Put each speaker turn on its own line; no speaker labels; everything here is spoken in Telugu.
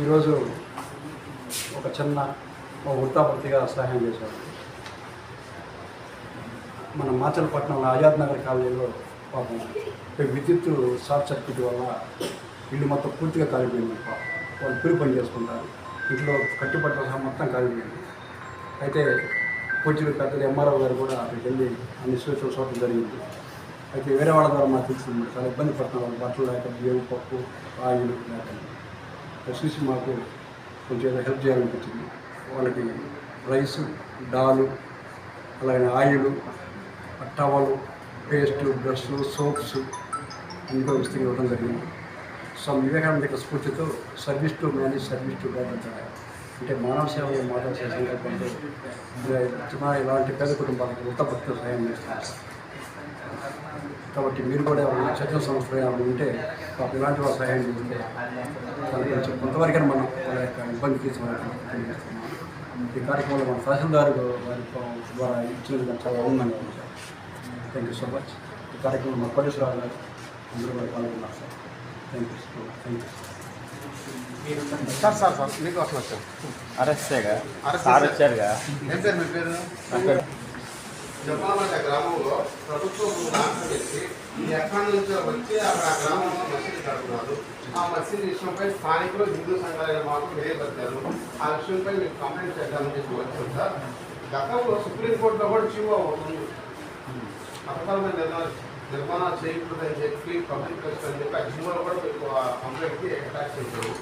ఈరోజు ఒక చిన్న వృత్తాపత్తిగా సహాయం చేశారు. మన మాచలపట్నంలో ఆజాద్ నగర్ కాలనీలో పాపం విద్యుత్ షార్ట్ సర్క్యూట్ వల్ల ఇల్లు మొత్తం పూర్తిగా కాలిపోయింది. వాళ్ళు కూలి పని చేసుకుంటారు, ఇంట్లో కట్టుబట్ల సహా మొత్తం కాలిపోయింది. అయితే పూజలు పెద్దలు ఎంఆర్ఓ గారు కూడా అక్కడికి వెళ్ళి అన్ని సూచనలు చూడటం జరిగింది. అయితే వేరే వాళ్ళ ద్వారా మాకు తెలిసింది చాలా ఇబ్బంది పడుతున్నారు, బట్టలు లేక బియ్యం పప్పు ఆయిల్ లేక చూసి మాకు కొంచెం ఏదో హెల్ప్ చేయాలనిపించింది. వాళ్ళకి రైసు డాలు అలాగే ఆయిల్ టవలు పేస్టు బ్రష్లు సోప్స్ అన్నీ వస్తువులు ఇవ్వడం జరిగింది. స్వామి వివేకానంద స్ఫూర్తితో service to manage service to government అంటే మానవ సేవలు మానవ సేవ సంకల్పంతో ఇలాంటి పేద కుటుంబాలకు వృత్తపత్రిక సహాయం చేస్తున్నారు. కాబట్టి మీరు కూడా చర్చల సంస్థలు ఏమైనా ఉంటే ఇలాంటి వాళ్ళు సహాయం చేస్తే కొంచెం కొంతవరకైనా మనం వాళ్ళ యొక్క ఇబ్బంది తీసుకోవాలని తెలియజేస్తున్నాం. ఈ కార్యక్రమంలో మన తహసీల్దార్ వారి ద్వారా ఇచ్చినందుకు చాలా ఆనందంగా ఉంది sir. Thank you so much. ఈ కార్యక్రమంలో మా పోలీసురావు గారు అందరూ కూడా పాల్గొన్నారు సార్. థ్యాంక్ యూ
సార్ మీకు అసలు వచ్చారు
సార్ వచ్చారుగా.
ఏం పేరు మీ పేరు?
జపాలపేట గ్రామంలో ప్రభుత్వం ఆక్రమించి ఎక్కడి నుంచో వచ్చి అక్కడ ఆ గ్రామంలో మసీదు కడుతున్నారు. ఆ మసీదు విషయంపై స్థానికులు హిందూ సంఘాలైన మాకు తెలియపరిచారు. ఆ విషయంపై మీకు కంప్లైంట్ చేద్దామని చెప్పి వచ్చాం సార్. గతంలో సుప్రీంకోర్టులో కూడా జీవో అవుతుంది, మతపరమైన నిర్మాణాలు చేయకూడదని చెప్పి పబ్లిక్ అని చెప్పి ఆ జీవోలో కూడా మీకు కంప్లైంట్కి అటాచ్ చేశారు.